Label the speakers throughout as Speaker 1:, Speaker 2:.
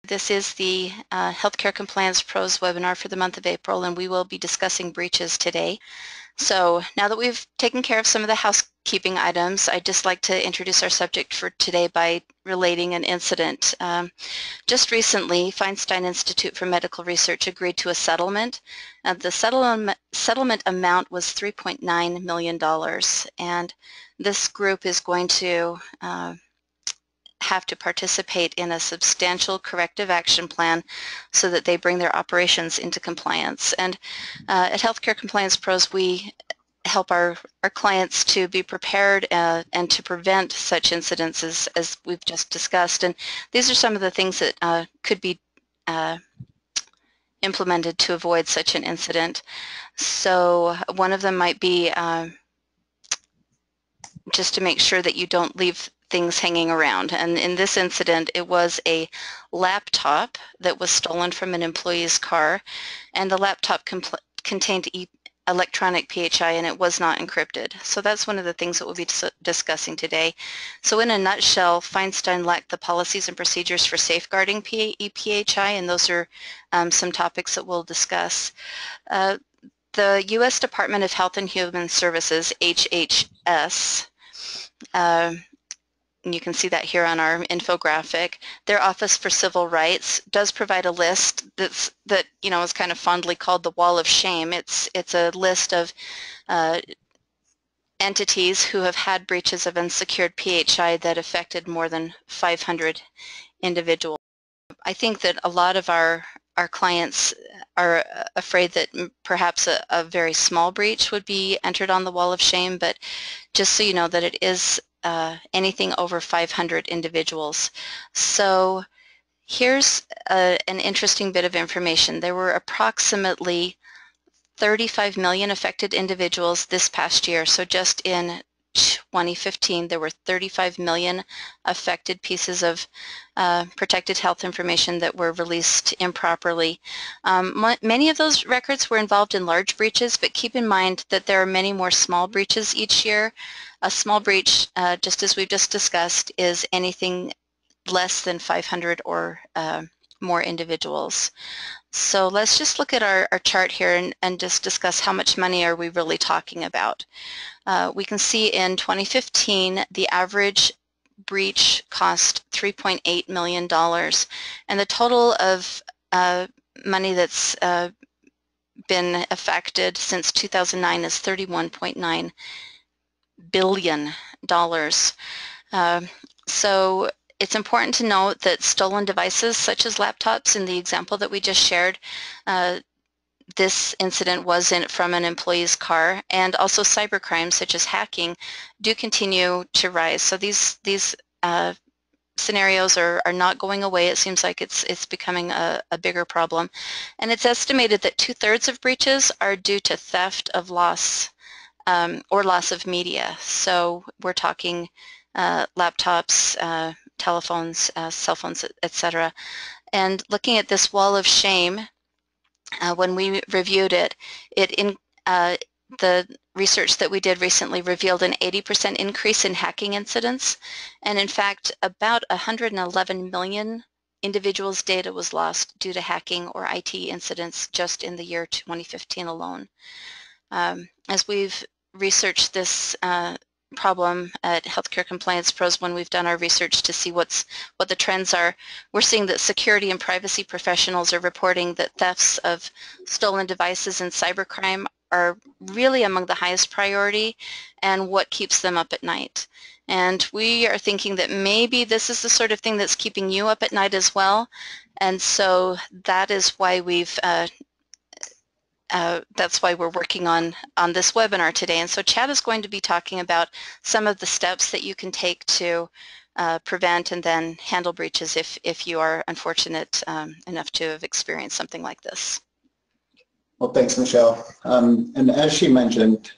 Speaker 1: This is the Healthcare Compliance Pros webinar for the month of April, and we will be discussing breaches today. So now that we've taken care of some of the housekeeping items, I'd just like to introduce our subject for today by relating an incident. Just recently, Feinstein Institute for Medical Research agreed to a settlement. The settlement amount was $3.9 million, and this group is going to have to participate in a substantial corrective action plan so that they bring their operations into compliance. And at Healthcare Compliance Pros, we help our clients to be prepared and to prevent such incidents as we've just discussed. And these are some of the things that could be implemented to avoid such an incident. So one of them might be just to make sure that you don't leave things hanging around. And in this incident, it was a laptop that was stolen from an employee's car, and the laptop contained electronic PHI, and it was not encrypted. So that's one of the things that we'll be discussing today. So in a nutshell, Feinstein lacked the policies and procedures for safeguarding PHI, and those are some topics that we'll discuss. The U.S. Department of Health and Human Services, HHS, and you can see that here on our infographic, their Office for Civil Rights does provide a list that is kind of fondly called the Wall of Shame. It's a list of entities who have had breaches of unsecured PHI that affected more than 500 individuals. I think that a lot of our clients are afraid that perhaps a very small breach would be entered on the Wall of Shame, but just so you know that it is anything over 500 individuals. So here's an interesting bit of information. There were approximately 35 million affected individuals this past year. So just in 2015, there were 35 million affected pieces of protected health information that were released improperly. Many of those records were involved in large breaches, but keep in mind that there are many more small breaches each year. A small breach, just as we've just discussed, is anything less than 500 or more individuals. So let's just look at our chart here and just discuss how much money are we really talking about. We can see in 2015 the average breach cost $3.8 million, and the total of money that's been affected since 2009 is $31.9 billion. So it's important to note that stolen devices such as laptops in the example that we just shared, this incident was from an employee's car, and also cybercrimes such as hacking do continue to rise. So these scenarios are not going away. It seems like it's becoming a bigger problem. And it's estimated that 2/3 of breaches are due to theft of loss or loss of media. So we're talking laptops, telephones, cell phones, etc. And looking at this Wall of Shame, when we reviewed it, the research that we did recently revealed an 80% increase in hacking incidents, and in fact about 111 million individuals' data was lost due to hacking or IT incidents just in the year 2015 alone. As we've researched this problem at Healthcare Compliance Pros, when we've done our research to see what the trends are, we're seeing that security and privacy professionals are reporting that thefts of stolen devices and cybercrime are really among the highest priority and what keeps them up at night. And we are thinking that maybe this is the sort of thing that's keeping you up at night as well, and so that is why that's why we're working on this webinar today. And so Chad is going to be talking about some of the steps that you can take to prevent and then handle breaches if you are unfortunate enough to have experienced something like this.
Speaker 2: Well, thanks, Michelle. And as she mentioned,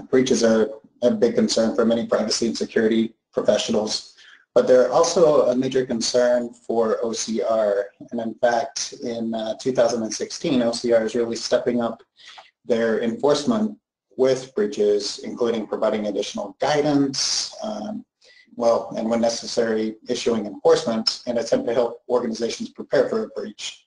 Speaker 2: breaches are a big concern for many privacy and security professionals, but they're also a major concern for OCR. And in fact, in 2016, OCR is really stepping up their enforcement with breaches, including providing additional guidance, well, and when necessary, issuing enforcements in an attempt to help organizations prepare for a breach.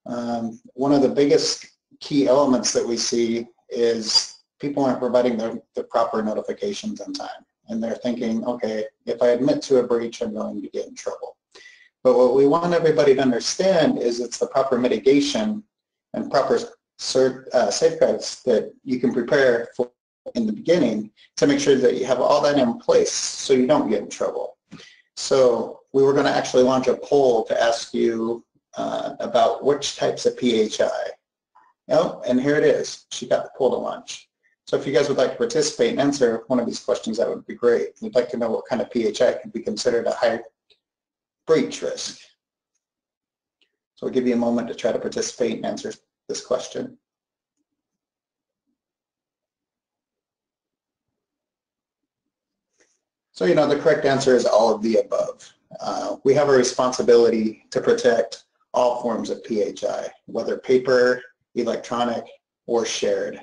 Speaker 2: One of the biggest key elements that we see is people aren't providing the proper notifications on time. And they're thinking, okay, if I admit to a breach, I'm going to get in trouble. But what we want everybody to understand is it's the proper mitigation and proper safeguards that you can prepare for in the beginning to make sure that you have all that in place so you don't get in trouble. So we were going to actually launch a poll to ask you about which types of PHI. Oh, and here it is. She got the poll to launch. So if you guys would like to participate and answer one of these questions, that would be great. We'd like to know what kind of PHI could be considered a high breach risk. So we'll give you a moment to try to participate and answer this question. So, you know, the correct answer is all of the above. We have a responsibility to protect all forms of PHI, whether paper, electronic, or shared.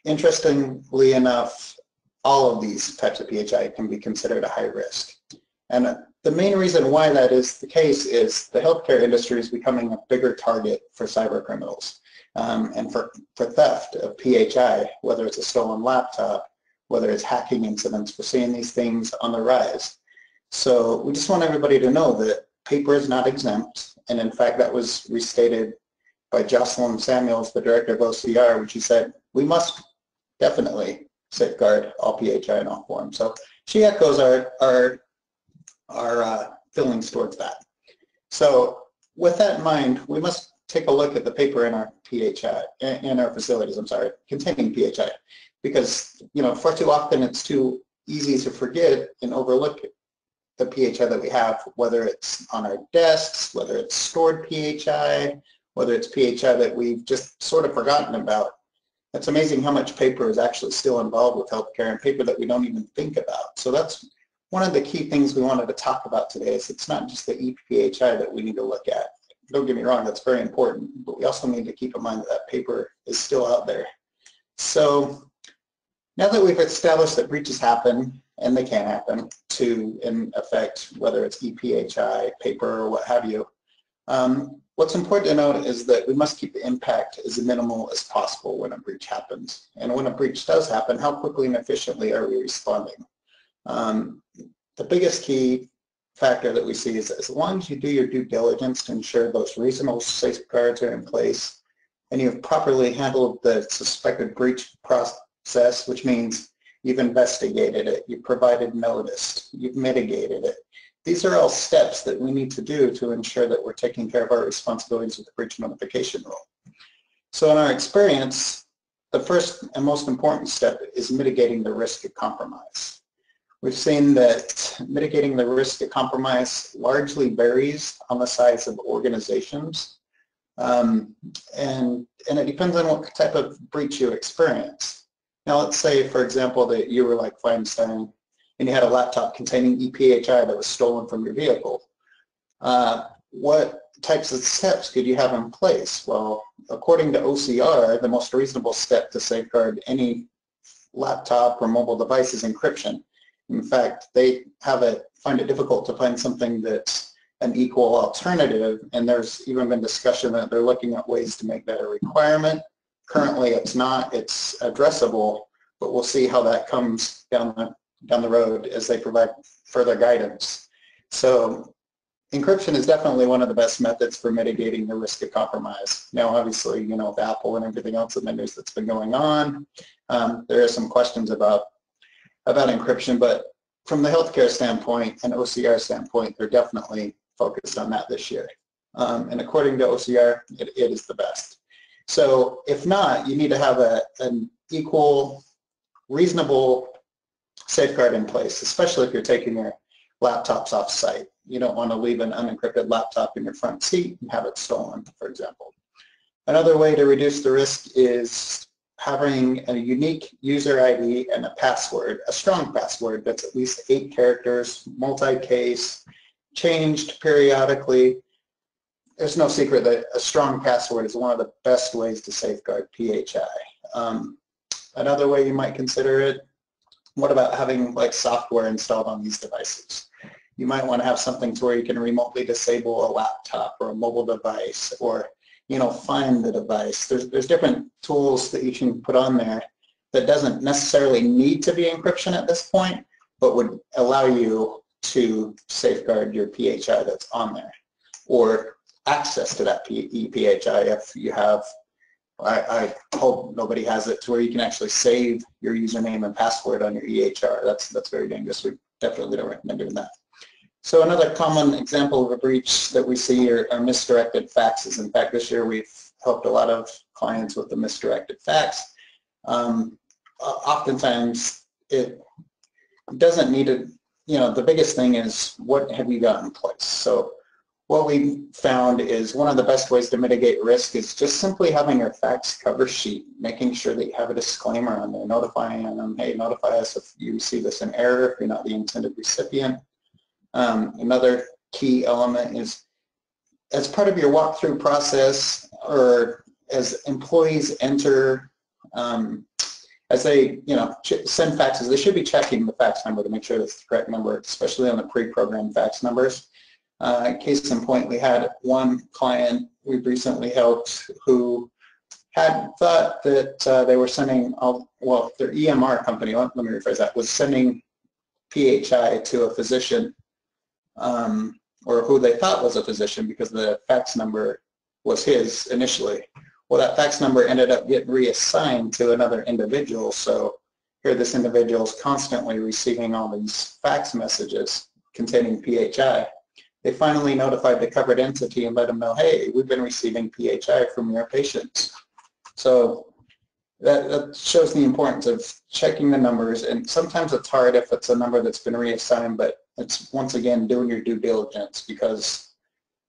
Speaker 2: Interestingly enough, all of these types of PHI can be considered a high risk. And the main reason why that is the case is the healthcare industry is becoming a bigger target for cyber criminals and for theft of PHI, whether it's a stolen laptop, whether it's hacking incidents. We're seeing these things on the rise. So we just want everybody to know that paper is not exempt, and in fact that was restated by Jocelyn Samuels, the director of OCR, which he said, we must definitely safeguard all PHI in all forms. So she echoes our feelings towards that. So with that in mind, we must take a look at the paper in our PHI, in our facilities, containing PHI. Because, you know, far too often it's too easy to forget and overlook the PHI that we have, whether it's on our desks, whether it's stored PHI, whether it's PHI that we've just sort of forgotten about. It's amazing how much paper is actually still involved with healthcare, and paper that we don't even think about. So that's one of the key things we wanted to talk about today. Is it's not just the ePHI that we need to look at. Don't get me wrong, that's very important, but we also need to keep in mind that that paper is still out there. So now that we've established that breaches happen, and they can happen, in effect, whether it's ePHI, paper, or what have you, what's important to note is that we must keep the impact as minimal as possible when a breach happens. And when a breach does happen, how quickly and efficiently are we responding? The biggest key factor that we see is as long as you do your due diligence to ensure those reasonable safeguards are in place, and you've properly handled the suspected breach process, which means you've investigated it, you've provided notice, you've mitigated it. These are all steps that we need to do to ensure that we're taking care of our responsibilities with the breach notification rule. So in our experience, the first and most important step is mitigating the risk of compromise. We've seen that mitigating the risk of compromise largely varies on the size of organizations, and it depends on what type of breach you experience. Now let's say, for example, that you were like Feinstein and you had a laptop containing ePHI that was stolen from your vehicle. What types of steps could you have in place? Well, according to OCR, the most reasonable step to safeguard any laptop or mobile device is encryption. In fact, they find it difficult to find something that's an equal alternative, and there's even been discussion that they're looking at ways to make that a requirement. Currently, it's not. It's addressable, but we'll see how that comes down the road as they provide further guidance. So encryption is definitely one of the best methods for mitigating the risk of compromise. Now, obviously, you know, with Apple and everything else in the news that's been going on, there are some questions about encryption, but from the healthcare standpoint and OCR standpoint, they're definitely focused on that this year. And according to OCR, it is the best. So if not, you need to have an equal, reasonable safeguard in place, especially if you're taking your laptops off site. You don't want to leave an unencrypted laptop in your front seat and have it stolen, for example. Another way to reduce the risk is having a unique user ID and a password, a strong password that's at least 8 characters, multi-case, changed periodically. There's no secret that a strong password is one of the best ways to safeguard PHI. Another way you might consider it What about having like software installed on these devices? You might want to have something to where you can remotely disable a laptop or a mobile device, or find the device. There's different tools that you can put on there that doesn't necessarily need to be encryption at this point, but would allow you to safeguard your PHI that's on there, or access to that PHI if you have. I hope nobody has it to where you can actually save your username and password on your EHR. That's very dangerous. We definitely don't recommend doing that. So another common example of a breach that we see are misdirected faxes. In fact, this year we've helped a lot of clients with the misdirected fax. Oftentimes it doesn't need to, the biggest thing is what have you got in place. So what we found is one of the best ways to mitigate risk is just simply having your fax cover sheet, making sure that you have a disclaimer on there, notifying them, hey, notify us if you receive this in error, if you're not the intended recipient. Another key element is as part of your walkthrough process, or as employees enter, as they send faxes, they should be checking the fax number to make sure that's the correct number, especially on the pre-programmed fax numbers. Case in point, we had one client we've recently helped who had thought that they were sending, their EMR company, let me rephrase that, was sending PHI to a physician, or who they thought was a physician because the fax number was his initially. Well, that fax number ended up getting reassigned to another individual, so here this individual is constantly receiving all these fax messages containing PHI. They finally notified the covered entity and let them know, hey, we've been receiving PHI from your patients. So that shows the importance of checking the numbers, and sometimes it's hard if it's a number that's been reassigned, but it's once again doing your due diligence, because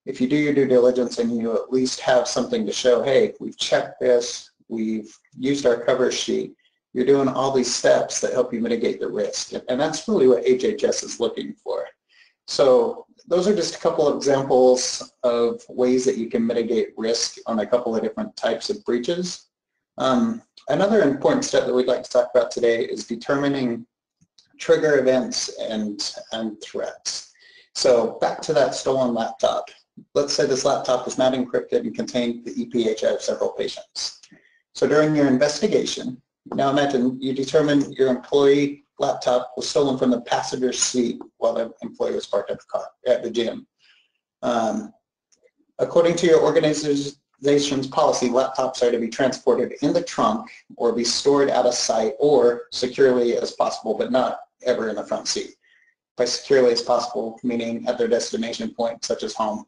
Speaker 2: if you do your due diligence and you at least have something to show, hey, we've checked this, we've used our cover sheet, you're doing all these steps that help you mitigate the risk, and that's really what HHS is looking for. So those are just a couple of examples of ways that you can mitigate risk on a couple of different types of breaches. Another important step that we'd like to talk about today is determining trigger events and threats. So back to that stolen laptop. Let's say this laptop was not encrypted and contained the ePHI of several patients. So during your investigation, now imagine you determine your employee laptop was stolen from the passenger seat while the employee was parked at the gym. According to your organization's policy, laptops are to be transported in the trunk or be stored out of sight or securely as possible, but not ever in the front seat. By securely as possible, meaning at their destination point, such as home.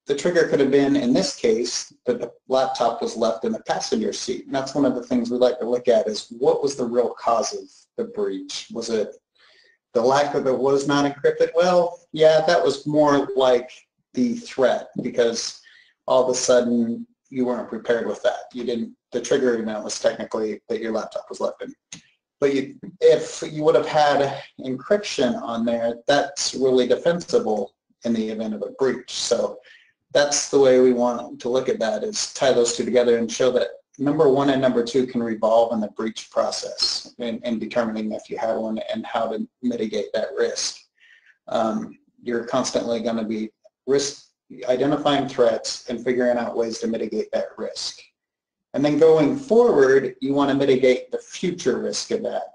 Speaker 2: The trigger could have been, in this case, that the laptop was left in the passenger seat. And that's one of the things we like to look at is what was the real cause of the breach? Was it the lack of it was not encrypted? Well, yeah, that was more like the threat, because all of a sudden you weren't prepared with that. The trigger event was technically that your laptop was left in. But if you would have had encryption on there, that's really defensible in the event of a breach. So that's the way we want to look at that, is tie those two together and show that number one and number two can revolve in the breach process in determining if you had one and how to mitigate that risk. You're constantly going to be identifying threats and figuring out ways to mitigate that risk. And then going forward, you want to mitigate the future risk of that.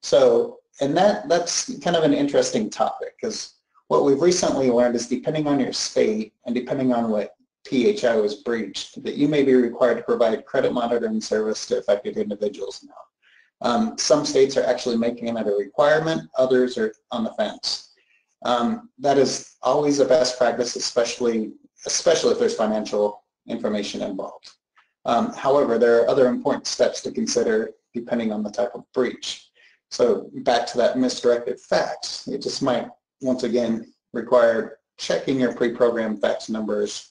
Speaker 2: So, and that's kind of an interesting topic, because what we've recently learned is depending on your state and depending on what PHI was breached, that you may be required to provide credit monitoring service to affected individuals now. Some states are actually making it a requirement, others are on the fence. That is always a best practice, especially if there's financial information involved. However, there are other important steps to consider depending on the type of breach. So back to that misdirected fax, it just might once again require checking your pre-programmed fax numbers,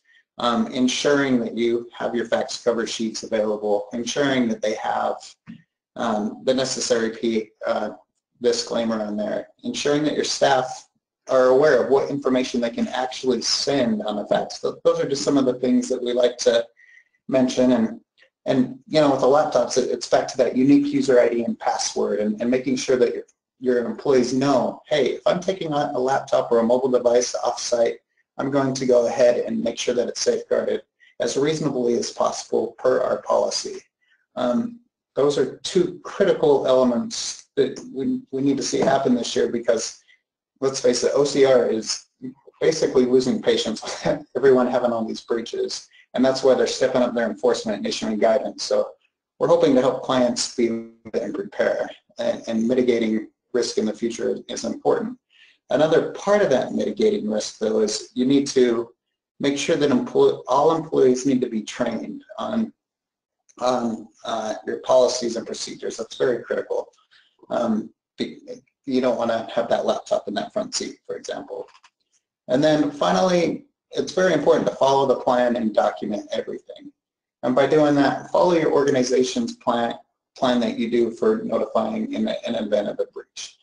Speaker 2: ensuring that you have your fax cover sheets available, ensuring that they have the necessary disclaimer on there, ensuring that your staff are aware of what information they can actually send on a fax. Those are just some of the things that we like to mention, And with the laptops, it's back to that unique user ID and password, and making sure that your employees know, hey, if I'm taking a laptop or a mobile device off-site, I'm going to go ahead and make sure that it's safeguarded as reasonably as possible per our policy. Those are two critical elements that we need to see happen this year, because let's face it, OCR is basically losing patience with everyone having all these breaches, and that's why they're stepping up their enforcement and issuing guidance. So we're hoping to help clients be and prepare, and mitigating risk in the future is important. Another part of that mitigating risk, though, is you need to make sure that all employees need to be trained on your policies and procedures. That's very critical. You don't want to have that laptop in that front seat, for example. And then finally, it's very important to follow the plan and document everything. And by doing that, follow your organization's plan that you do for notifying in an event of a breach.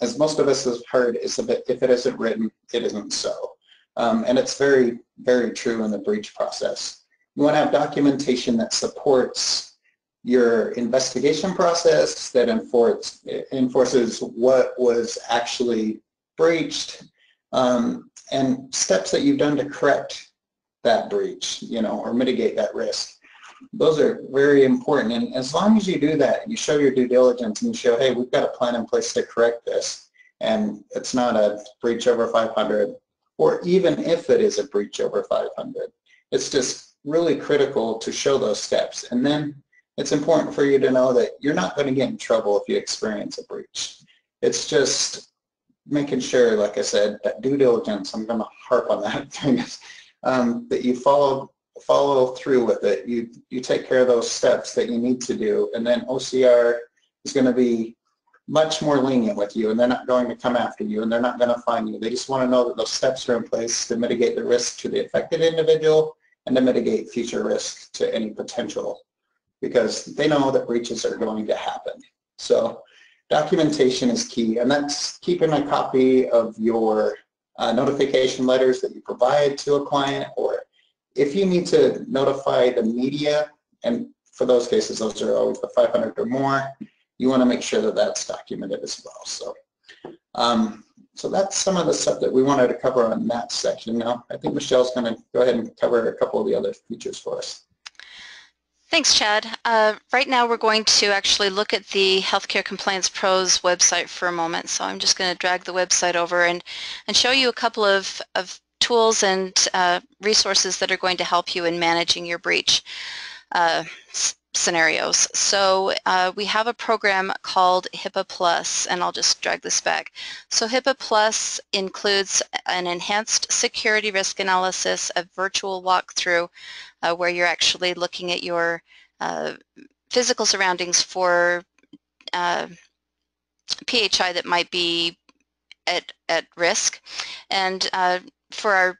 Speaker 2: As most of us have heard, if it isn't written, it isn't so. And it's very, very true in the breach process. You want to have documentation that supports your investigation process, that enforces what was actually breached, and steps that you've done to correct that breach, or mitigate that risk. Those are very important, and as long as you do that, you show your due diligence and you show, hey, we've got a plan in place to correct this, and it's not a breach over 500, or even if it is a breach over 500, it's just really critical to show those steps. And then it's important for you to know that you're not going to get in trouble if you experience a breach. It's just making sure, like I said, that due diligence, I'm going to harp on that thing, that you follow through with it. You take care of those steps that you need to do, and then OCR is going to be much more lenient with you, and they're not going to come after you, and they're not going to fine you. They just want to know that those steps are in place to mitigate the risk to the affected individual and to mitigate future risk to any potential, because they know that breaches are going to happen. So documentation is key, and that's keeping a copy of your notification letters that you provide to a client, or if you need to notify the media, and for those cases, those are always the 500 or more, you want to make sure that that's documented as well. So, so that's some of the stuff that we wanted to cover on that section. Now, I think Michelle's going to go ahead and cover a couple of the other features for us.
Speaker 1: Thanks, Chad. Right now we're going to actually look at the Healthcare Compliance Pros website for a moment. So I'm just going to drag the website over and show you a couple of tools and resources that are going to help you in managing your breach scenarios. So we have a program called HIPAA Plus, and I'll just drag this back. So HIPAA Plus includes an enhanced security risk analysis, a virtual walkthrough where you're actually looking at your physical surroundings for PHI that might be at risk. And for our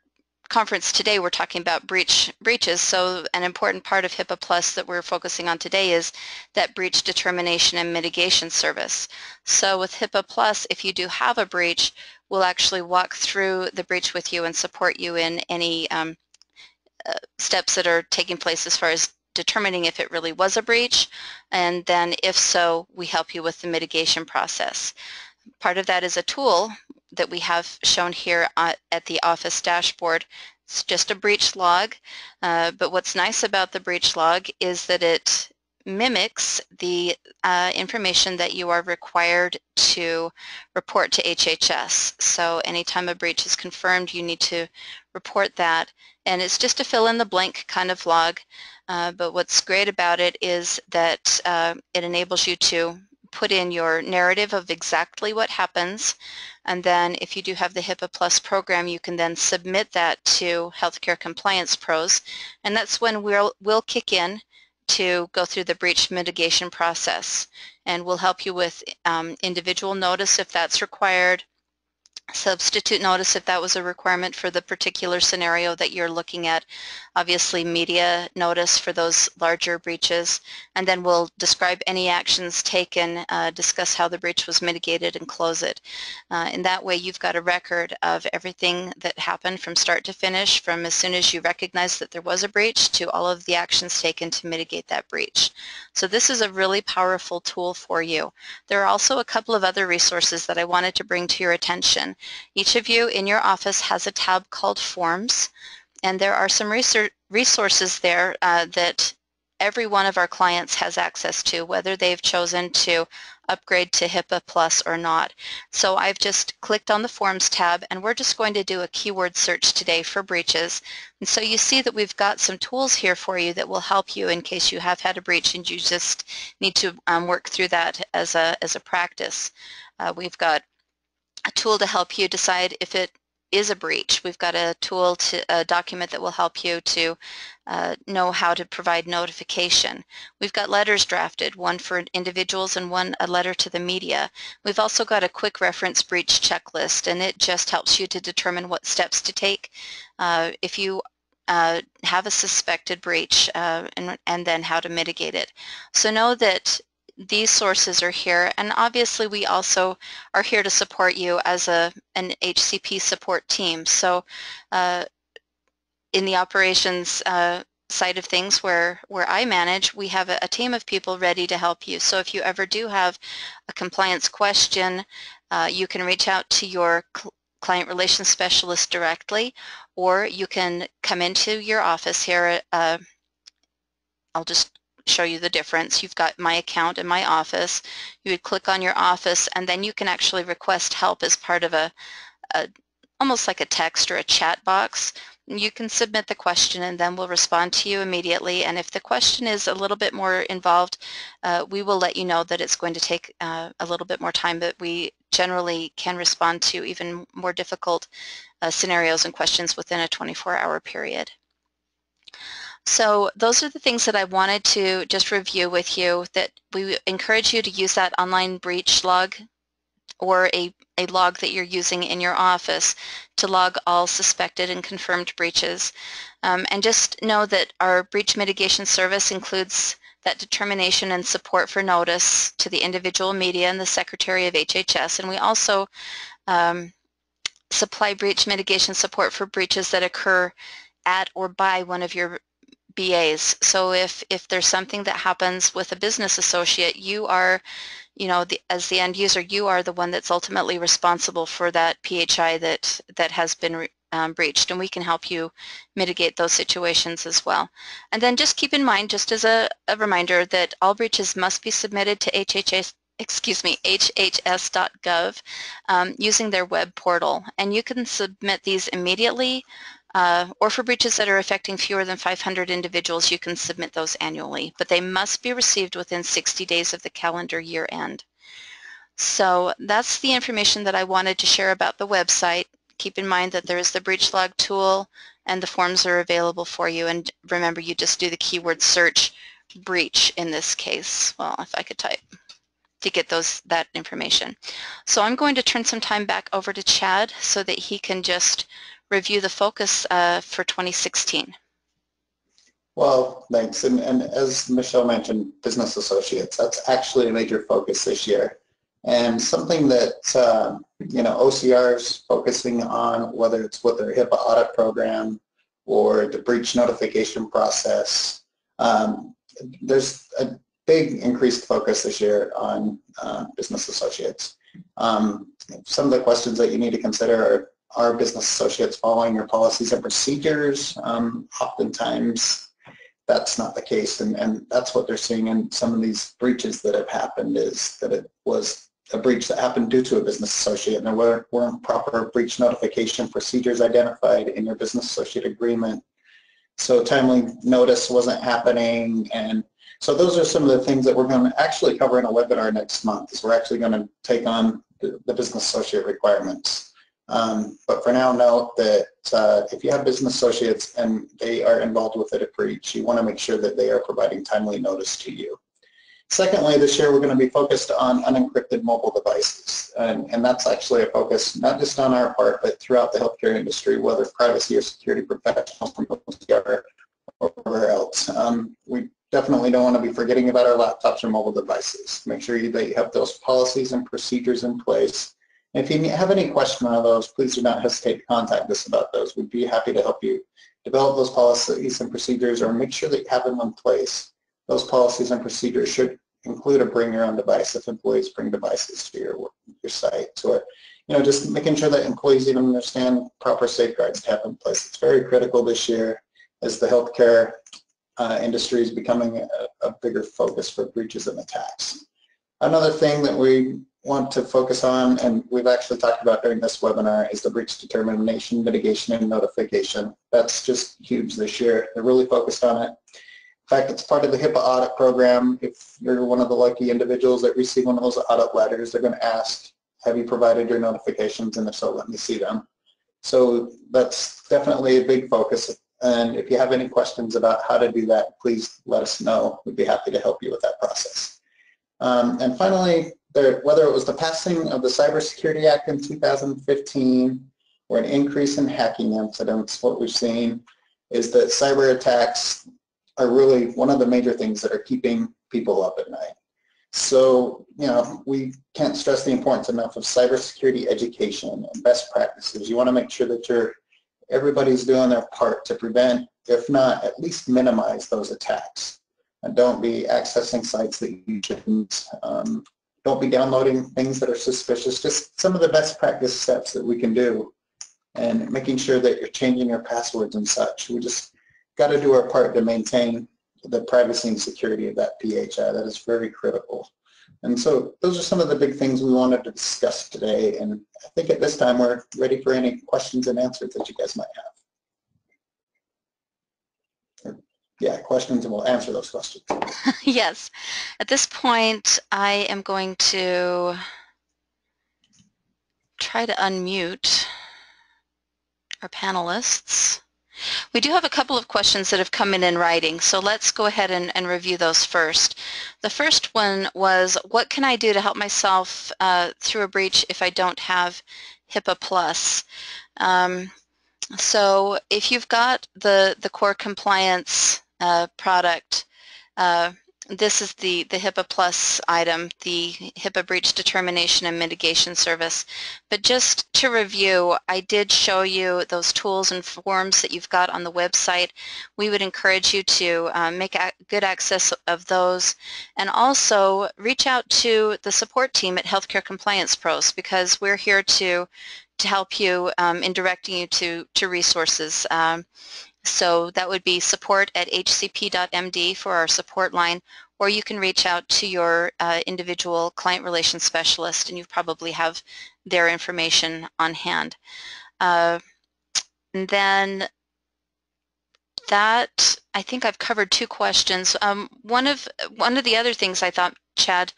Speaker 1: conference today, we're talking about breaches. So an important part of HIPAA Plus that we're focusing on today is that breach determination and mitigation service. So with HIPAA Plus, if you do have a breach, we'll actually walk through the breach with you and support you in any steps that are taking place as far as determining if it really was a breach, and then if so, we help you with the mitigation process. Part of that is a tool that we have shown here at the office dashboard. It's just a breach log, but what's nice about the breach log is that it mimics the information that you are required to report to HHS. So anytime a breach is confirmed, you need to report that, and it's just a fill in the blank kind of log, but what's great about it is that it enables you to put in your narrative of exactly what happens, and then if you do have the HIPAA Plus program, you can then submit that to Healthcare Compliance Pros, and that's when we'll kick in to go through the breach mitigation process, and we'll help you with individual notice if that's required, substitute notice if that was a requirement for the particular scenario that you're looking at, obviously media notice for those larger breaches, and then we'll describe any actions taken, discuss how the breach was mitigated, and close it. In that way, you've got a record of everything that happened from start to finish, from as soon as you recognize that there was a breach to all of the actions taken to mitigate that breach. So this is a really powerful tool for you. There are also a couple of other resources that I wanted to bring to your attention. Each of you in your office has a tab called Forms, and there are some resources there that every one of our clients has access to, whether they've chosen to upgrade to HIPAA Plus or not. So I've just clicked on the Forms tab, and we're just going to do a keyword search today for breaches. And so you see that we've got some tools here for you that will help you in case you have had a breach and you just need to work through that as a practice. We've got a tool to help you decide if it is a breach. We've got a tool, a document that will help you to know how to provide notification. We've got letters drafted, one for individuals and one a letter to the media. We've also got a quick reference breach checklist, and it just helps you to determine what steps to take if you have a suspected breach and then how to mitigate it. So know that these sources are here, and obviously we also are here to support you as an HCP support team. So in the operations side of things where I manage, we have a team of people ready to help you. So if you ever do have a compliance question, you can reach out to your client relations specialist directly, or you can come into your office here. I'll just show you the difference. You've got my account in my office. You would click on your office, and then you can actually request help as part of a almost like a text or a chat box. You can submit the question, and then we'll respond to you immediately. And if the question is a little bit more involved, we will let you know that it's going to take a little bit more time, but we generally can respond to even more difficult scenarios and questions within a 24-hour period. So those are the things that I wanted to just review with you, that we encourage you to use that online breach log or a log that you're using in your office to log all suspected and confirmed breaches. And just know that our breach mitigation service includes that determination and support for notice to the individual media and the Secretary of HHS. And we also supply breach mitigation support for breaches that occur at or by one of your BAs. So if there's something that happens with a business associate, you are, as the end user, you are the one that's ultimately responsible for that PHI that has been breached, and we can help you mitigate those situations as well. And then just keep in mind, just as a reminder, that all breaches must be submitted to hhs.gov using their web portal, and you can submit these immediately. Or for breaches that are affecting fewer than 500 individuals, you can submit those annually, but they must be received within 60 days of the calendar year end. So that's the information that I wanted to share about the website. Keep in mind that there is the breach log tool, and the forms are available for you. And remember, you just do the keyword search breach in this case. Well, if I could type to get that information. So I'm going to turn some time back over to Chad so that he can just review the focus for 2016.
Speaker 2: Well, thanks. And as Michelle mentioned, business associates, that's actually a major focus this year. And something that, OCR is focusing on, whether it's with their HIPAA audit program or the breach notification process, there's a big increased focus this year on business associates. Some of the questions that you need to consider are business associates following your policies and procedures? Oftentimes that's not the case, and that's what they're seeing in some of these breaches that have happened, is that it was a breach that happened due to a business associate, and there weren't proper breach notification procedures identified in your business associate agreement. So timely notice wasn't happening, and so those are some of the things that we're going to actually cover in a webinar next month. Is we're actually going to take on the business associate requirements. But for now, note that if you have business associates and they are involved with a breach, you want to make sure that they are providing timely notice to you. Secondly, this year we're going to be focused on unencrypted mobile devices, and that's actually a focus not just on our part, but throughout the healthcare industry, whether privacy or security professionals from OCR or wherever else. We definitely don't want to be forgetting about our laptops or mobile devices. Make sure that you have those policies and procedures in place. And if you have any question on those, please do not hesitate to contact us about those. We'd be happy to help you develop those policies and procedures, or make sure that you have them in place. Those policies and procedures should include a bring your own device if employees bring devices to your site. So, just making sure that employees even understand proper safeguards to have in place. It's very critical this year as the healthcare industry is becoming a bigger focus for breaches and attacks. Another thing that we want to focus on, and we've actually talked about during this webinar, is the breach determination, mitigation, and notification. That's just huge this year. They're really focused on it. In fact, it's part of the HIPAA audit program. If you're one of the lucky individuals that receive one of those audit letters, they're going to ask, have you provided your notifications? And if so, let me see them. So that's definitely a big focus. And if you have any questions about how to do that, please let us know. We'd be happy to help you with that process. And finally, whether it was the passing of the Cybersecurity Act in 2015 or an increase in hacking incidents, what we've seen is that cyber attacks are really one of the major things that are keeping people up at night. So, we can't stress the importance enough of cybersecurity education and best practices. You want to make sure that everybody's doing their part to prevent, if not at least minimize those attacks. And don't be accessing sites that you shouldn't. Don't be downloading things that are suspicious. Just some of the best practice steps that we can do, and making sure that you're changing your passwords and such. We just got to do our part to maintain the privacy and security of that PHI. That is very critical. And so those are some of the big things we wanted to discuss today. And I think at this time we're ready for any questions and answers that you guys might have. Yeah, questions, and we'll answer those questions.
Speaker 1: Yes. At this point, I am going to try to unmute our panelists. We do have a couple of questions that have come in writing, so let's go ahead and review those first. The first one was, what can I do to help myself through a breach if I don't have HIPAA Plus? So if you've got the core compliance product, this is the HIPAA Plus item, the HIPAA breach determination and mitigation service. But just to review, I did show you those tools and forms that you've got on the website. We would encourage you to make good access of those, and also reach out to the support team at Healthcare Compliance Pros, because we're here to help you in directing you to resources. So that would be support@hcp.md for our support line, or you can reach out to your individual client relations specialist, and you probably have their information on hand. And then that, I think I've covered two questions. One of the other things I thought, Chad,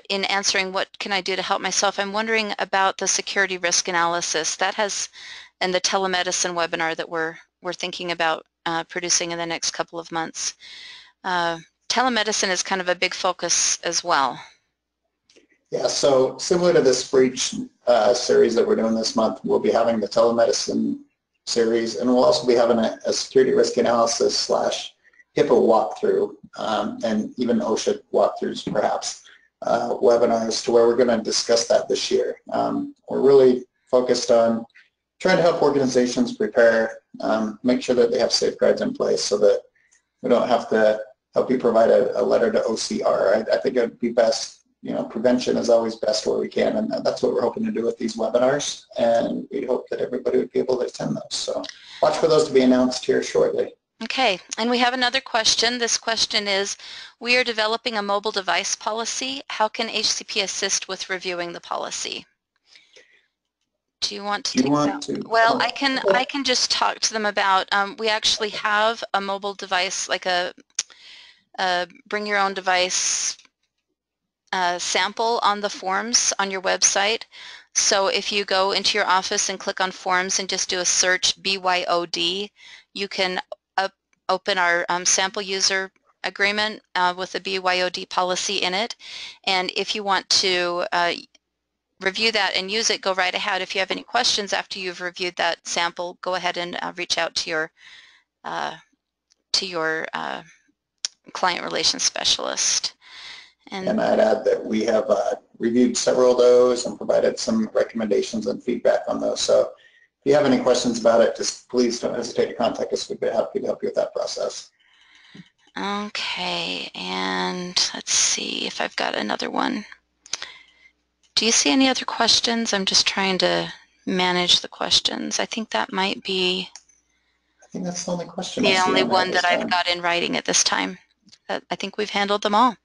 Speaker 1: in answering what can I do to help myself, I'm wondering about the security risk analysis that has, and the telemedicine webinar that we're thinking about producing in the next couple of months. Telemedicine is kind of a big focus as well.
Speaker 2: Yeah, so similar to this breach series that we're doing this month, we'll be having the telemedicine series, and we'll also be having a security risk analysis / HIPAA walkthrough, and even OSHA walkthroughs perhaps, webinars, to where we're going to discuss that this year. We're really focused on trying to help organizations prepare, make sure that they have safeguards in place so that we don't have to help you provide a letter to OCR. I think it would be best, prevention is always best where we can, and that's what we're hoping to do with these webinars, and we hope that everybody would be able to attend those. So watch for those to be announced here shortly.
Speaker 1: Okay, and we have another question. This question is, we are developing a mobile device policy. How can HCP assist with reviewing the policy? Do you want to take that? Well, I can just talk to them about, we actually have a mobile device, like a bring your own device sample on the forms on your website. So if you go into your office and click on forms and just do a search BYOD, you can open our sample user agreement with the BYOD policy in it. And if you want to review that and use it, go right ahead. If you have any questions after you've reviewed that sample, go ahead and reach out to your client relations specialist.
Speaker 2: And I'd add that we have reviewed several of those and provided some recommendations and feedback on those. So if you have any questions about it, just please don't hesitate to contact us. We'd be happy to help you with that process.
Speaker 1: Okay, and let's see if I've got another one. Do you see any other questions? I'm just trying to manage the questions. I think that might be
Speaker 2: I think that's the only question.
Speaker 1: the only one that I've got in writing at this time. I think we've handled them all.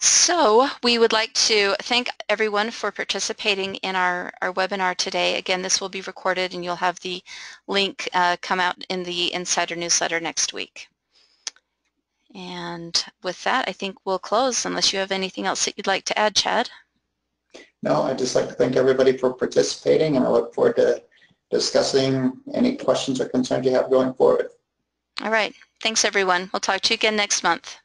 Speaker 1: So we would like to thank everyone for participating in our webinar today. Again, this will be recorded and you'll have the link come out in the Insider newsletter next week. And with that, I think we'll close unless you have anything else that you'd like to add, Chad.
Speaker 2: No, I'd just like to thank everybody for participating, and I look forward to discussing any questions or concerns you have going forward.
Speaker 1: All right. Thanks, everyone. We'll talk to you again next month.